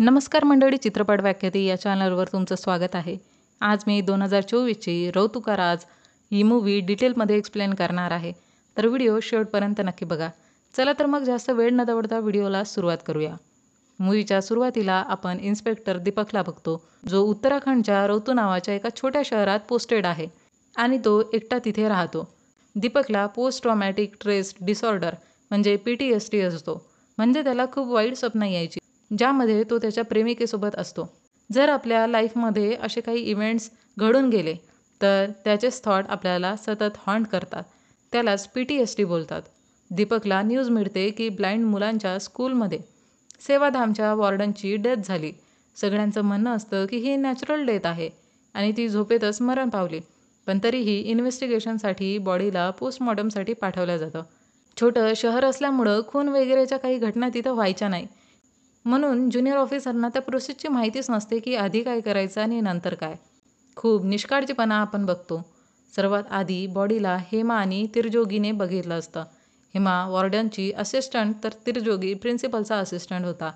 नमस्कार मंडळी, चित्रपट व्याख्याती या चॅनलवर तुमचं स्वागत आहे. आज मी 2024ची रौतुकाराज ही मूव्ही डिटेलमध्ये एक्सप्लेन करणार आहे. तर व्हिडिओ शेवटपर्यंत नक्की बघा. चला तर मग जास्त वेळ न दवडता व्हिडिओला सुरुवात करूया. मूव्हीच्या सुरुवातीला आपण इन्स्पेक्टर दीपकला बघतो, जो उत्तराखंडच्या रौतू नावाच्या एका छोट्या शहरात पोस्टेड आहे आणि तो एकटा तिथे राहतो. दीपकला पोस्ट ट्रॉमॅटिक स्ट्रेस डिसऑर्डर म्हणजे PTSD असतो. म्हणजे त्याला खूप वाईट स्वप्न यायची, ज्यामध्ये तो त्याच्या प्रेमिकेसोबत असतो. जर आपल्या लाईफमध्ये असे काही इव्हेंट्स घडून गेले तर त्याचेच थॉट आपल्याला सतत हॉन्ट करतात. त्यालाच PTSD बोलतात. दीपकला न्यूज मिळते की ब्लाइंड मुलांच्या स्कूलमध्ये सेवाधामच्या वॉर्डनची डेथ झाली. सगळ्यांचं म्हणणं असतं की ही नॅचरल डेथ आहे आणि ती झोपेतच मरण पावली. पण तरीही इन्व्हेस्टिगेशनसाठी बॉडीला पोस्टमॉर्टमसाठी पाठवलं जातं. छोटं शहर असल्यामुळं खून वगैरेच्या काही घटना तिथं व्हायच्या नाही. म्हणून ज्युनियर ऑफिसरना त्या प्रोसेसची माहितीच नसते की आधी काय करायचं आणि नंतर काय. खूप निष्काळजीपणा आपण बघतो. सर्वात आधी बॉडीला हेमा आणि तिरजोगीने बघितलं असतं. हेमा वॉर्डनची असिस्टंट तर तिरजोगी प्रिन्सिपलचा असिस्टंट होता.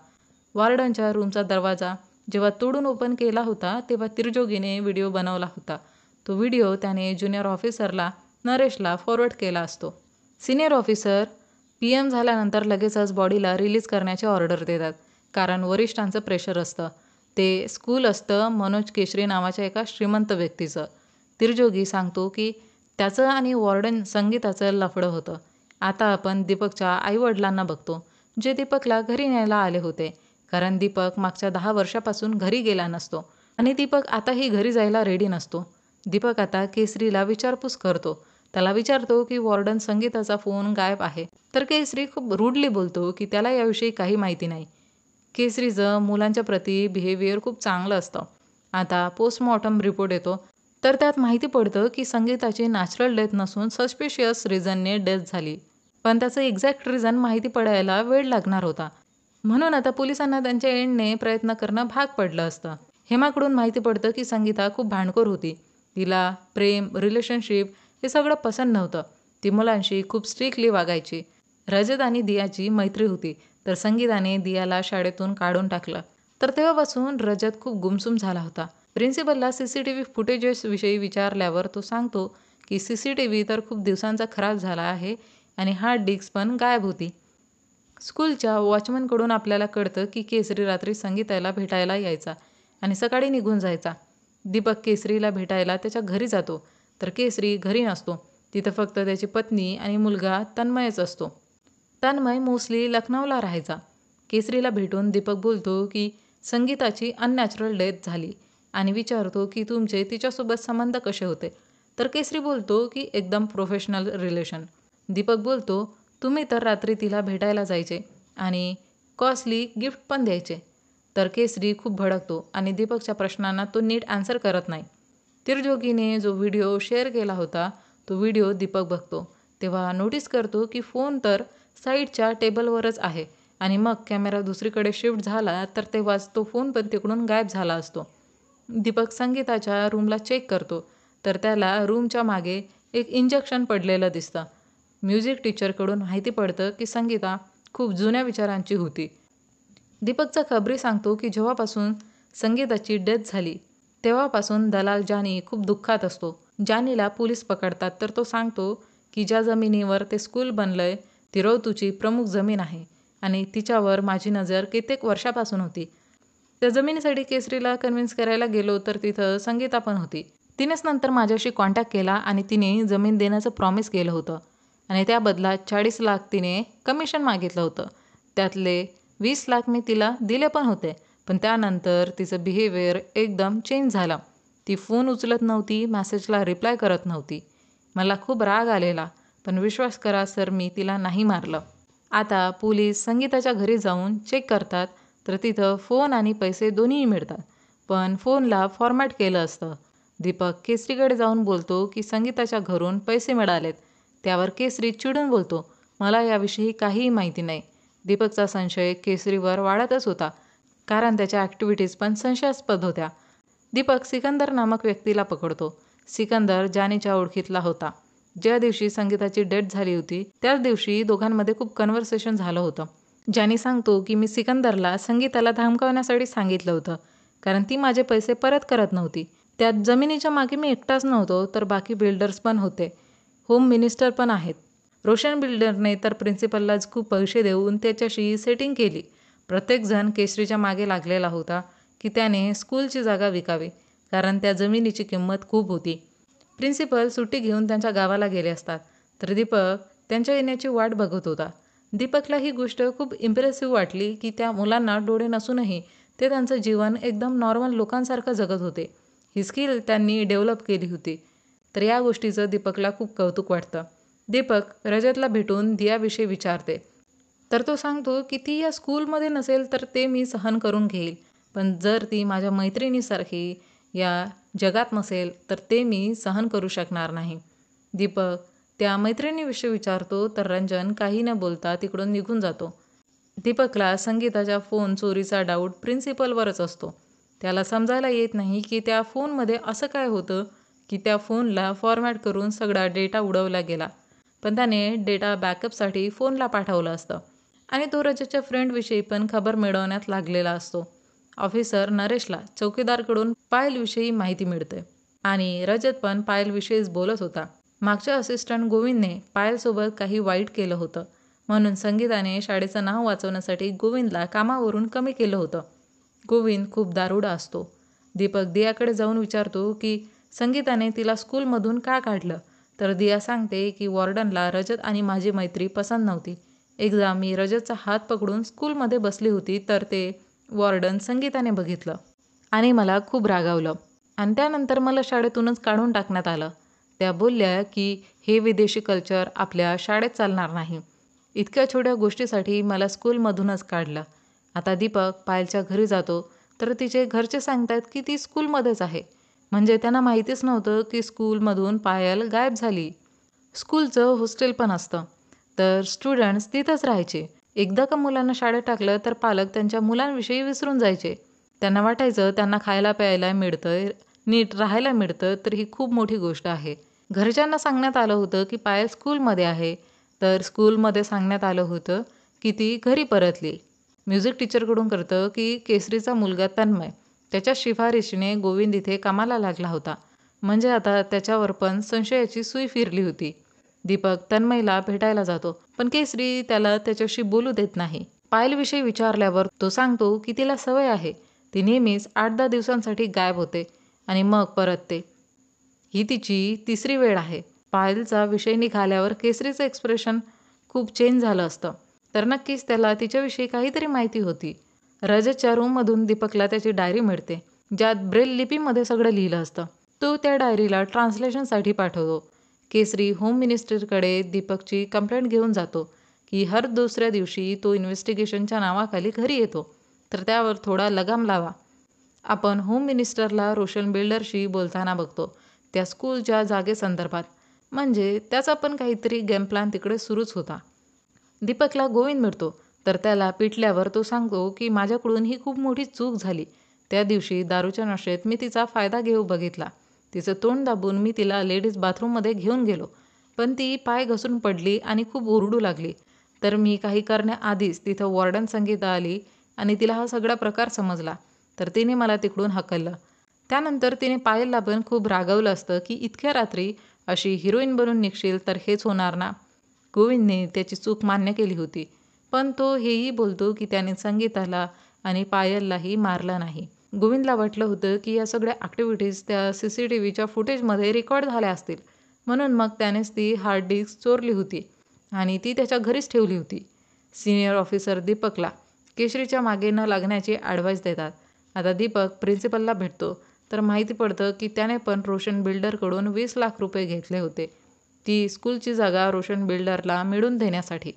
वॉर्डनच्या रूमचा दरवाजा जेव्हा तोडून ओपन केला होता तेव्हा तिरजोगीने व्हिडिओ बनवला होता. तो व्हिडिओ त्याने ज्युनियर ऑफिसरला नरेशला फॉरवर्ड केला असतो. सिनियर ऑफिसर PM झाल्यानंतर लगेचच बॉडीला रिलीज करण्याची ऑर्डर देतात, कारण वरिष्ठांचं प्रेशर असतं. ते स्कूल असतं मनोज केशरी नावाच्या एका श्रीमंत व्यक्तीचं. तिरजोगी सांगतो की त्याचं आणि वॉर्डन संगीताचं लफडं होतं. आता आपण दीपकच्या आईवडिलांना बघतो, जे दीपकला घरी न्यायला आले होते, कारण दीपक मागच्या 10 वर्षापासून घरी गेला नसतो आणि दीपक आताही घरी जायला रेडी नसतो. दीपक आता केसरीला विचारपूस करतो. त्याला विचारतो की वॉर्डन संगीताचा फोन गायब आहे. तर केसरी खूप रूडली बोलतो की त्याला याविषयी काही माहिती नाही. केसरीचं मुलांच्या प्रती बिहेवियर खूप चांगलं असतं. आता पोस्टमॉर्टम रिपोर्ट येतो तर त्यात माहिती पडतं की संगीताची नॅचरल डेथ नसून सस्पिशियस रिझनने डेथ झाली. पण त्याचं एक्झॅक्ट रिझन माहिती पडायला वेळ लागणार होता. म्हणून आता पोलिसांना त्यांच्या एंडने प्रयत्न करणं भाग पडलं असतं. हेमाकडून माहिती पडतं की संगीता खूप भांडखोर होती. तिला प्रेम, रिलेशनशिप हे सगळं पसंत नव्हतं. ती मुलांशी खूप स्ट्रिक्टली वागायची. रजत आणि दियाची मैत्री होती, तर संगीताने दियाला शाळेतून काढून टाकलं. तर तेव्हापासून रजत खूप गुमसुम झाला होता. प्रिन्सिपलला CCTV फुटेजेसविषयी विचारल्यावर तो सांगतो की CCTV तर खूप दिवसांचा खराब झाला आहे आणि हार्ड डिस्क पण गायब होती. स्कूलच्या वॉचमनकडून आपल्याला कळतं की केसरी रात्री संगीताला भेटायला यायचा आणि सकाळी निघून जायचा. दीपक केसरीला भेटायला त्याच्या घरी जातो, तर केसरी घरी नसतो. तिथं फक्त त्याची पत्नी आणि मुलगा तन्मयच असतो. तन्मय मोस्टली लखनौला राहायचा. केसरीला भेटून दीपक बोलतो की संगीताची अननॅचरल डेथ झाली आणि विचारतो की तुमचे तिच्यासोबत संबंध कसे होते. तर केसरी बोलतो की एकदम प्रोफेशनल रिलेशन. दीपक बोलतो, तुम्ही तर रात्री तिला भेटायला जायचे आणि कॉस्टली गिफ्ट पण द्यायचे. तर केसरी खूप भडकतो आणि दीपकच्या प्रश्नांना तो नीट आन्सर करत नाही. तिरजोगीने जो व्हिडिओ शेअर केला होता तो व्हिडिओ दीपक बघतो, तेव्हा नोटीस करतो की फोन तर साईडच्या टेबलवरच आहे आणि मग कॅमेरा दुसरीकडे शिफ्ट झाला तर तेव्हाच तो फोन पण तिकडून गायब झाला असतो. दीपक संगीताच्या रूमला चेक करतो, तर त्याला रूमच्या मागे एक इंजेक्शन पडलेलं दिसतं. म्युझिक टीचरकडून माहिती पडतं की संगीता खूप जुन्या विचारांची होती. दीपकचा खबरी सांगतो की जेव्हापासून संगीताची डेथ झाली तेव्हापासून दलाल जानी खूप दुःखात असतो. जानीला पोलीस पकडतात तर तो सांगतो की ज्या जमिनीवर ते स्कूल बनलंय ती रौतूची प्रमुख जमीन आहे आणि तिच्यावर माझी नजर कित्येक वर्षापासून होती. त्या जमिनीसाठी केसरीला कन्व्हिन्स करायला गेलो तर तिथं संगीता पण होती. तिनेच नंतर माझ्याशी कॉन्टॅक्ट केला आणि तिने जमीन देण्याचं प्रॉमिस केलं होतं आणि त्या बदल्यात 40 लाख तिने कमिशन मागितलं होतं. त्यातले 20 लाख मी तिला दिले पण होते, पण त्यानंतर तिचं बिहेवियर एकदम चेंज झालं. ती फोन उचलत नव्हती, मेसेजला रिप्लाय करत नव्हती. मला खूप राग आलेला, पण विश्वास करा सर, मी तिला नाही मारलं. आता पोलीस संगीताच्या घरी जाऊन चेक करतात तर तिथं फोन आणि पैसे दोन्हीही मिळतात, पण फोनला फॉर्मॅट केलं असतं. दीपक केसरीकडे जाऊन बोलतो की संगीताच्या घरून पैसे मिळालेत. त्यावर केसरी चिडून बोलतो, मला याविषयी काहीही माहिती नाही. दीपकचा संशय केसरीवर वाढतच होता, कारण त्याच्या ॲक्टिव्हिटीज पण संशयास्पद होत्या. दीपक सिकंदर नामक व्यक्तीला पकडतो. सिकंदर जानीच्या ओळखीतला होता. ज्या दिवशी संगीताची डेथ झाली होती त्याच दिवशी दोघांमध्ये खूप कन्व्हर्सेशन झालं होतं. ज्याने सांगतो की मी सिकंदरला संगीताला धमकावण्यासाठी सांगितलं होतं, कारण ती माझे पैसे परत करत नव्हती. त्यात जमिनीच्या मागे मी एकटाच नव्हतो, तर बाकी बिल्डर्स पण होते, होम मिनिस्टर पण आहेत. रोशन बिल्डरने तर प्रिन्सिपललाच खूप पैसे देऊन त्याच्याशी सेटिंग केली. प्रत्येकजण केसरीच्या मागे लागलेला होता की त्याने स्कूलची जागा विकावी, कारण त्या जमिनीची किंमत खूप होती. प्रिन्सिपल सुट्टी घेऊन त्यांच्या गावाला गेले असतात, तर दीपक त्यांच्या येण्याची वाट बघत होता. दीपकला ही गोष्ट खूप इम्प्रेसिव्ह वाटली की त्या मुलांना डोळे नसूनही ते त्यांचं जीवन एकदम नॉर्मल लोकांसारखं जगत होते. ही स्किल त्यांनी डेव्हलप केली होती. तर या गोष्टीचं दीपकला खूप कौतुक वाटतं. दीपक रजतला भेटून दियाविषयी विचारते, तर तो सांगतो की ती या स्कूलमध्ये नसेल तर ते मी सहन करून घेईल, पण जर ती माझ्या मैत्रिणीसारखी या जगात नसेल तर ते मी सहन करू शकणार नाही. दीपक त्या मैत्रिणीविषयी विचारतो, तर रंजन काही न बोलता तिकडून निघून जातो. दीपकला संगीताच्या फोन चोरीचा डाऊट प्रिन्सिपलवरच असतो. त्याला समजायला येत नाही की त्या फोनमध्ये असं काय होतं की त्या फोनला फॉर्मॅट करून सगळा डेटा उडवला गेला, पण त्याने डेटा बॅकअपसाठी फोनला पाठवलं असतं. आणि तो रजतच्या फ्रेंडविषयी पण खबर मिळवण्यात लागलेला असतो. ऑफिसर नरेशला चौकीदारकडून पायलविषयी माहिती मिळते आणि रजत पण पायलविषयीच बोलत होता. मागच्या असिस्टंट गोविंदने पायलसोबत काही वाईट केलं होतं, म्हणून संगीताने शाळेचं नाव वाचवण्यासाठी गोविंदला कामावरून कमी केलं होतं. गोविंद खूप दारुडा असतो. दीपक दियाकडे जाऊन विचारतो की संगीताने तिला स्कूलमधून का काढलं, तर दिया सांगते की वॉर्डनला रजत आणि माझी मैत्री पसंत नव्हती. एकदा मी रजतचा हात पकडून स्कूलमध्ये बसली होती, तर ते वॉर्डन संगीताने बघितलं आणि मला खूप रागावलं आणि त्यानंतर मला शाळेतूनच काढून टाकण्यात आलं. त्या बोलल्या की हे विदेशी कल्चर आपल्या शाळेत चालणार नाही. इतक्या छोट्या गोष्टीसाठी मला स्कूलमधूनच काढलं. आता दीपक पायलच्या घरी जातो, तर तिचे घरचे सांगतात की ती स्कूलमध्येच आहे. म्हणजे त्यांना माहितीच नव्हतं की स्कूलमधून पायल गायब झाली. स्कूलचं हॉस्टेल पण असतं, तर स्टुडंट्स तिथंच राहायचे. एकदा का मुलांना शाळेत टाकलं तर पालक त्यांच्या मुलांविषयी विसरून जायचे. त्यांना वाटायचं त्यांना खायला प्यायला मिळतं, नीट राहायला मिळतं, तर ही खूप मोठी गोष्ट आहे. घरच्यांना सांगण्यात आलं होतं की पायल स्कूलमध्ये आहे, तर स्कूलमध्ये सांगण्यात आलं होतं की ती घरी परतली. म्युझिक टीचरकडून कळतं की केसरीचा मुलगा तन्मय, त्याच्या शिफारशीने गोविंद इथे कामाला लागला होता. म्हणजे आता त्याच्यावर पण संशयाची सुई फिरली होती. दीपक तन्मयला भेटायला जातो, पण केसरी त्याला त्याच्याशी बोलू देत नाही. पायलविषयी विचारल्यावर तो सांगतो की तिला सवय आहे, ती नेहमीच 8-10 दिवसांसाठी गायब होते आणि मग परतते. ही तिची तिसरी वेळ आहे. पायलचा विषय निघाल्यावर केसरीचं एक्सप्रेशन खूप चेंज झालं असतं, तर नक्कीच त्याला तिच्याविषयी काहीतरी माहिती होती. रजतच्या रूममधून दीपकला त्याची डायरी मिळते, ज्यात ब्रेल लिपीमध्ये सगळं लिहिलं असतं. तो त्या डायरीला ट्रान्सलेशनसाठी पाठवतो. केसरी होम मिनिस्टरकडे दीपकची कंप्लेंट घेऊन जातो की हर दुसऱ्या दिवशी तो इन्व्हेस्टिगेशनच्या नावाखाली घरी येतो, तर त्यावर थोडा लगाम लावा. आपण होम मिनिस्टरला रोशन बिल्डरशी बोलताना बघतो, त्या स्कूलच्या जागेसंदर्भात. म्हणजे त्याचा पण काहीतरी गेम प्लॅन तिकडे सुरूच होता. दीपकला गोविंद मिळतो, तर त्याला पिटल्यावर तो सांगतो की माझ्याकडून ही खूप मोठी चूक झाली. त्या दिवशी दारूच्या नशेत मी तिचा फायदा घेऊ बघितला. तिचं तोंड दाबून मी तिला लेडीज बाथरूममध्ये घेऊन गेलो, पण ती पाय घसरून पडली आणि खूप ओरडू लागली. तर मी काही करण्याआधीच तिथं वॉर्डन संगीता आली आणि तिला हा सगळा प्रकार समजला, तर तिने मला तिकडून हकललं. त्यानंतर तिने पायलला पण खूप रागवलं असतं की इतक्या रात्री अशी हिरोईन बनून निघशील तर हेच होणार ना. गोविंदने त्याची चूक मान्य केली होती, पण तो हेही बोलतो की त्याने संगीताला आणि पायललाही मारलं नाही. गोविंदला वाटलं होतं की या सगळ्या ॲक्टिव्हिटीज त्या CCTVच्या फुटेजमध्ये रेकॉर्ड झाल्या असतील, म्हणून मग त्यानेच ती हार्ड डिस्क चोरली होती आणि ती त्याच्या घरीच ठेवली होती. सिनियर ऑफिसर दीपकला केशरीच्या मागे न लागण्याची ॲडवाईस देतात. आता दीपक प्रिन्सिपलला भेटतो, तर माहिती पडतं की त्याने पण रोशन बिल्डरकडून 20 लाख रुपये घेतले होते, ती स्कूलची जागा रोशन बिल्डरला मिळवून देण्यासाठी.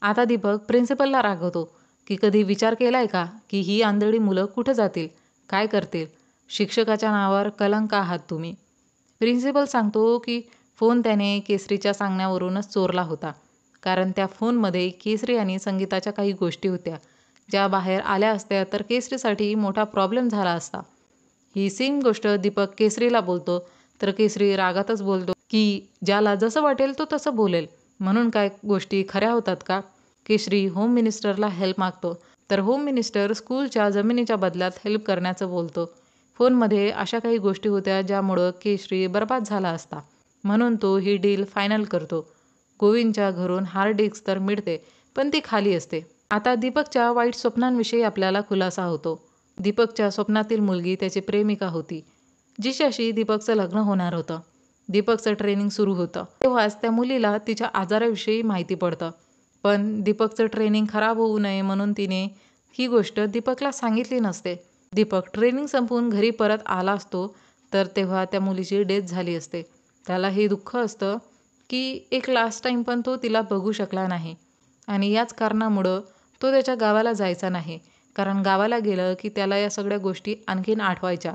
आता दीपक प्रिन्सिपलला रागवतो की कधी विचार केलाय का की ही आंधळी मुलं कुठं जातील, काय करतील? शिक्षकाच्या नावावर कलंक आहात तुम्ही. प्रिन्सिपल सांगतो की फोन त्याने केसरीच्या सांगण्यावरूनच चोरला होता, कारण त्या फोनमध्ये केसरी आणि संगीताच्या काही गोष्टी होत्या, ज्या बाहेर आल्या असत्या तर केसरीसाठी मोठा प्रॉब्लेम झाला असता. ही सेम गोष्ट दीपक केसरीला बोलतो, तर केसरी रागातच बोलतो की ज्याला जसं वाटेल तो तसं बोलेल, म्हणून काय गोष्टी खऱ्या होतात का? केशरी होम मिनिस्टरला हेल्प मागतो, तर होम मिनिस्टर स्कूलच्या जमिनीच्या बदल्यात हेल्प करण्याचं बोलतो. फोनमध्ये अशा काही गोष्टी होत्या ज्यामुळं केशरी बर्बाद झाला असता, म्हणून तो ही डील फायनल करतो. गोविंदच्या घरून हार्ड डिस्क तर मिळते, पण ती खाली असते. आता दीपकच्या वाईट स्वप्नांविषयी आपल्याला खुलासा होतो. दीपकच्या स्वप्नातील मुलगी त्याची प्रेमिका होती, जिच्याशी दीपकचं लग्न होणार होतं. दीपकचं ट्रेनिंग सुरू होतं, तेव्हाच त्या मुलीला तिच्या आजाराविषयी माहिती पडतं. पण दीपकचं ट्रेनिंग खराब होऊ नये म्हणून तिने ही गोष्ट दीपकला सांगितली नसते. दीपक ट्रेनिंग संपवून घरी परत आला असतो, तर तेव्हा त्या मुलीची डेथ झाली असते. त्याला हे दुःख असतं की एक लास्ट टाईम पण तो तिला बघू शकला नाही, आणि याच कारणामुळं तो त्याच्या गावाला जायचा नाही, कारण गावाला गेलं की त्याला या सगळ्या गोष्टी आणखीन आठवायच्या.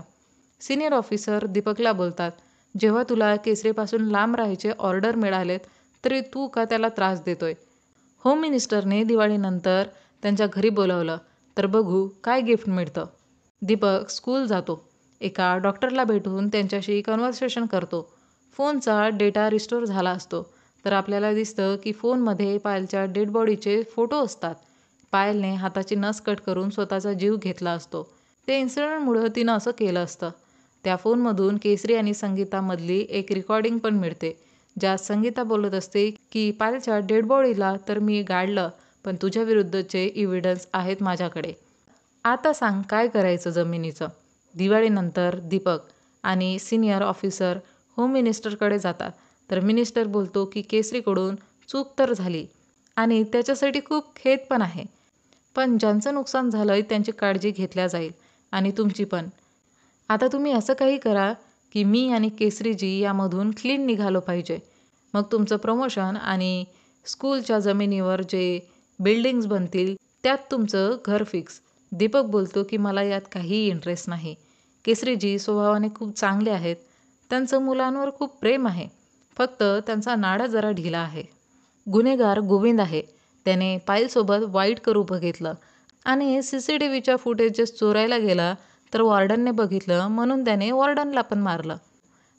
सिनियर ऑफिसर दीपकला बोलतात, जेव्हा तुला केसरीपासून लांब राहायचे ऑर्डर मिळालेत तरी तू का त्याला त्रास देतोय. होम मिनिस्टरने दिवाळीनंतर त्यांच्या घरी बोलावलं, तर बघू काय गिफ्ट मिळतं. दीपक स्कूल जातो, एका डॉक्टरला भेटून त्यांच्याशी कन्व्हर्सेशन करतो. फोनचा डेटा रिस्टोर झाला असतो, तर आपल्याला दिसतं की फोनमध्ये पायलच्या डेड बॉडीचे फोटो असतात. पायलने हाताची नस कट करून स्वतःचा जीव घेतला असतो. त्या इन्सिडेंटमुळं तिनं असं केलं असतं. त्या फोनमधून केसरी आणि संगीतामधली एक रेकॉर्डिंग पण मिळते, ज्यात संगीता बोलत असते की पायलच्या डेड बॉडीला तर मी गाडलं, पण तुझ्या विरुद्धचे इव्हिडन्स आहेत माझ्याकडे. आता सांग काय करायचं जमिनीचं. दिवाळीनंतर दीपक आणि सिनियर ऑफिसर होम मिनिस्टरकडे जातात, तर मिनिस्टर बोलतो की केसरीकडून चूक तर झाली आणि त्याच्यासाठी खूप खेद पण आहे, पण ज्यांचं नुकसान झालंय त्यांची काळजी घेतल्या जाईल, आणि तुमची पण. आता तुम्ही असं काही करा की मी आणि केसरीजी यामधून क्लीन निघालो पाहिजे. मग तुमचं प्रमोशन आणि स्कूलच्या जमिनीवर जे बिल्डिंग्स बनतील त्यात तुमचं घर फिक्स. दीपक बोलतो की मला यात काहीही इंटरेस्ट नाही. केसरीजी स्वभावाने खूप चांगले आहेत, त्यांचं मुलांवर खूप प्रेम आहे, फक्त त्यांचा नाडा जरा ढिला आहे. गुन्हेगार गोविंद आहे, त्याने पायलसोबत वाईट करू बघितलं आणि CCTVच्या फुटेजेस चोरायला गेला, तर वॉर्डनने बघितलं म्हणून त्याने वॉर्डनला पण मारलं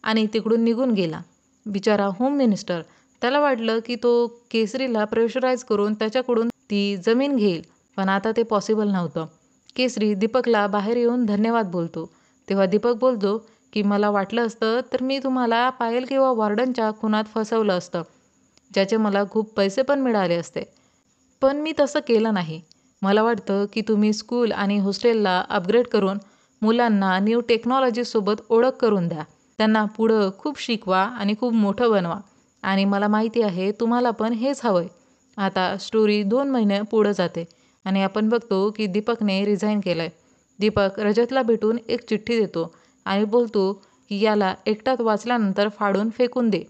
आणि तिकडून निघून गेला. बिचारा होम मिनिस्टर, त्याला वाटलं की तो केसरीला प्रेशराईज करून त्याच्याकडून ती जमीन घेईल, पण आता ते पॉसिबल नव्हतं. केसरी दीपकला बाहेर येऊन धन्यवाद बोलतो, तेव्हा दीपक बोलतो की मला वाटलं असतं तर मी तुम्हाला पायल किंवा वॉर्डनच्या खुनात फसवलं असतं, ज्याचे मला खूप पैसे पण मिळाले असते, पण मी तसं केलं नाही. मला वाटतं की तुम्ही स्कूल आणि हॉस्टेलला अपग्रेड करून मुलांना न्यू टेक्नॉलॉजीसोबत ओळख करून द्या. त्यांना पुढं खूप शिकवा आणि खूप मोठं बनवा, आणि मला माहिती आहे तुम्हाला पण हेच हवंय. आता स्टोरी 2 महिने पुढं जाते आणि आपण बघतो की दीपकने रिझाईन केलंय. दीपक रजतला भेटून एक चिठ्ठी देतो आणि बोलतो की याला एकटाच वाचल्यानंतर फाडून फेकून दे.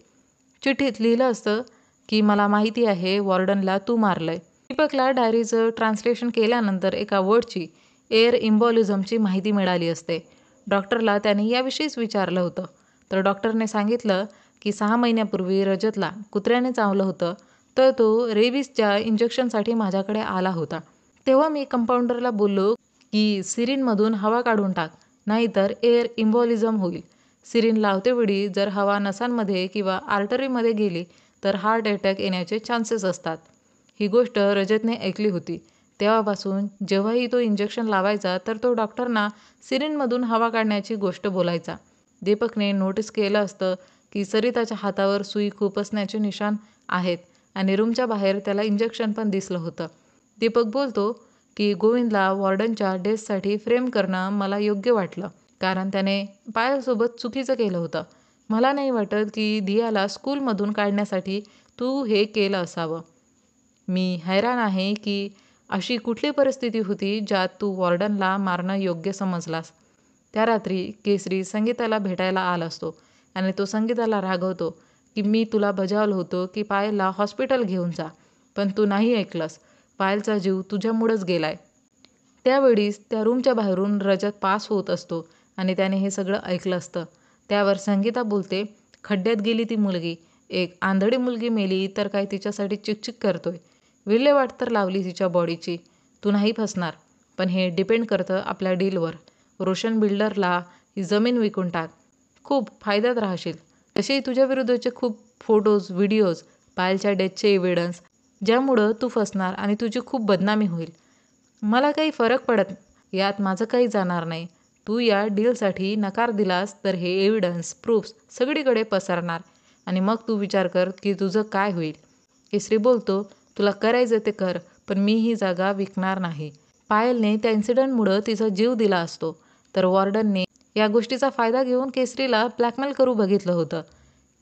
चिठ्ठीत लिहिलं असतं की मला माहिती आहे वॉर्डनला तू मारलंय. दीपकला डायरीचं ट्रान्सलेशन केल्यानंतर एका वर्डची, एअर इम्बॉलिझमची माहिती मिळाली असते. डॉक्टरला त्याने याविषयीच विचारलं होतं, तर डॉक्टरने सांगितलं की 6 महिन्यापूर्वी रजतला कुत्र्याने चावलं होतं, तर तो रेबीजच्या इंजेक्शनसाठी माझ्याकडे आला होता. तेव्हा मी कंपाऊंडरला बोललो की सिरिनमधून हवा काढून टाक, नाहीतर एअर इम्बॉलिझम होईल. सिरिन लावतेवेळी जर हवा नसांमध्ये किंवा आर्टरीमध्ये गेली तर हार्ट अटॅक येण्याचे चान्सेस असतात. ही गोष्ट रजतने ऐकली होती. तेव्हापासून जेव्हाही तो इंजेक्शन लावायचा तर तो डॉक्टरना सिरिनमधून हवा काढण्याची गोष्ट बोलायचा. दीपकने नोटीस केलं असतं की सरिताच्या हातावर सुई खुपसण्याचे निशाण आहेत आणि रूमच्या बाहेर त्याला इंजेक्शन पण दिसलं होतं. दीपक बोलतो की गोविंदला वॉर्डनच्या डेथसाठी फ्रेम करणं मला योग्य वाटलं, कारण त्याने पायलसोबत चुकीचं केलं होतं. मला नाही वाटत की दियाला स्कूलमधून काढण्यासाठी तू हे केलं असावं. मी हैराण आहे की अशी कुठली परिस्थिती होती ज्यात तू वॉर्डनला मारणं योग्य समजलास. त्या रात्री केसरी संगीताला भेटायला आला असतो आणि तो संगीताला रागवतो की मी तुला बजावलं होतं की पायलला हॉस्पिटल घेऊन जा, पण तू नाही ऐकलंस. पायलचा जीव तुझ्यामुळंच गेलाय. त्यावेळीच त्या रूमच्या बाहेरून रजत पास होत असतो आणि त्याने हे सगळं ऐकलं असतं. त्यावर संगीता बोलते, खड्ड्यात गेली ती मुलगी, एक आंधळी मुलगी मेली तर काय तिच्यासाठी चिकचिक करतोय. विल्हेवाट तर लावली तिच्या बॉडीची. तू नाही फसणार, पण हे डिपेंड करतं आपल्या डीलवर. रोशन बिल्डरला ही जमीन विकून टाक, खूप फायद्यात राहशील. तसेही तुझ्या विरुद्धचे खूप फोटोज, व्हिडिओज, पायलच्या डेथचे एव्हिडन्स ज्यामुळं तू फसणार आणि तुझी खूप बदनामी होईल. मला काही फरक पडत यात माझं काही जाणार नाही. तू या डीलसाठी नकार दिलास तर हे एव्हिडन्स प्रूफ्स सगळीकडे पसरणार आणि मग तू विचार कर की तुझं काय होईल. केसरी बोलतो, तुला करायचं ते कर, पण मी ही जागा विकणार नाही. पायलने त्या इन्सिडेंटमुळं तिचा जीव दिला असतो तर वॉर्डनने या गोष्टीचा फायदा घेऊन केसरीला ब्लॅकमेल करू बघितलं होतं.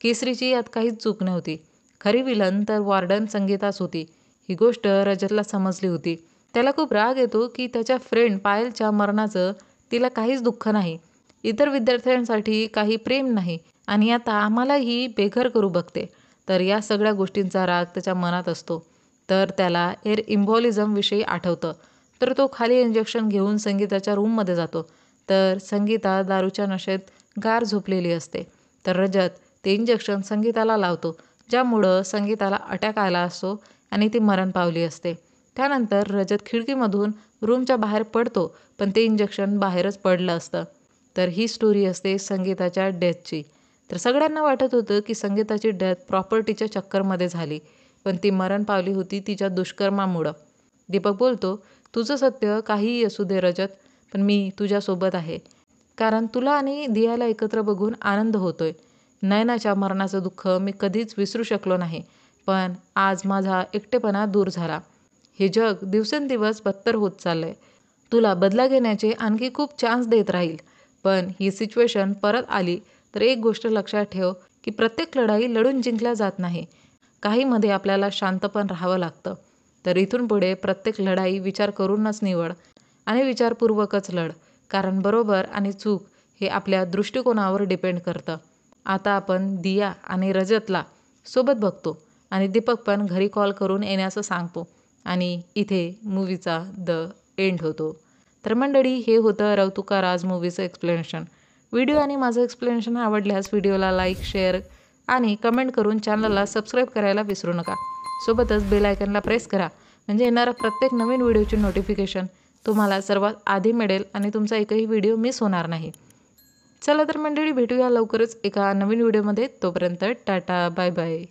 केसरीची यात काहीच चूक नव्हती. खरी विलन तर वॉर्डन संगीताच होती. ही गोष्ट रजतला समजली होती. त्याला खूप राग येतो की त्याच्या फ्रेंड पायलच्या मरणाचं तिला काहीच दुःख नाही, इतर विद्यार्थ्यांसाठी काही प्रेम नाही आणि आता आम्हालाही बेघर करू बघते. तर या सगळ्या गोष्टींचा राग त्याच्या मनात असतो. तर त्याला एअर इम्बॉलिझमविषयी आठवतं. तर तो खाली इंजेक्शन घेऊन संगीताच्या रूममध्ये जातो. तर संगीता दारूच्या नशेत गार झोपलेली असते. तर रजत ते इंजेक्शन संगीताला लावतो, ज्यामुळं संगीताला अटॅक आला असतो आणि ती मरण पावली असते. त्यानंतर रजत खिडकीमधून रूमच्या बाहेर पडतो, पण ते इंजेक्शन बाहेरच पडलं असतं. तर ही स्टोरी असते संगीताच्या डेथची. तर सगळ्यांना वाटत होतं की संगीताची डेथ प्रॉपर्टीच्या चक्करमध्ये झाली, पण ती मरण पावली होती तिच्या दुष्कर्मामुळं. दीपक बोलतो, तुझं सत्य काहीही असू दे रजत, पण मी तुझ्यासोबत आहे. कारण तुला आणि दियाला एकत्र बघून आनंद होतोय. नयनाच्या मरणाचं दुःख मी कधीच विसरू शकलो नाही, पण आज माझा एकटेपणा दूर झाला. हे जग दिवसेंदिवस बदतर होत चाललंय. तुला बदला घेण्याचे आणखी खूप चान्स देत राहील, पण ही सिच्युएशन परत आली तर एक गोष्ट लक्षात ठेव की प्रत्येक लढाई लढून जिंकल्या जात नाही. काहीमध्ये आपल्याला शांत पण राहावं लागतं. तर इथून पुढे प्रत्येक लढाई विचार करूनच निवड आणि विचारपूर्वकच लढ. कारण बरोबर आणि चूक हे आपल्या दृष्टिकोनावर डिपेंड करतं. आता आपण दिया आणि रजतला सोबत बघतो आणि दीपक पण घरी कॉल करून येण्याचं सांगतो आणि इथे मूवीचा द एंड होतो. तर मंडळी, हे होतं रौतुका राज मूवीचं एक्सप्लेनेशन. व्हिडिओ आणि माझं एक्सप्लेनेशन आवडल्यास व्हिडिओला लाईक, शेअर आणि कमेंट करून चॅनलला सबस्क्राईब करायला विसरू नका. सोबतच बेल आयकनला प्रेस करा, म्हणजे येणारा प्रत्येक नवीन व्हिडिओची नोटिफिकेशन तुम्हाला सर्वात आधी मिळेल आणि तुमचा एकही व्हिडिओ मिस होणार नाही. चला तर मंडळी, भेटूया लवकरच एका नवीन व्हिडिओमध्ये. तोपर्यंत टाटा, बाय बाय.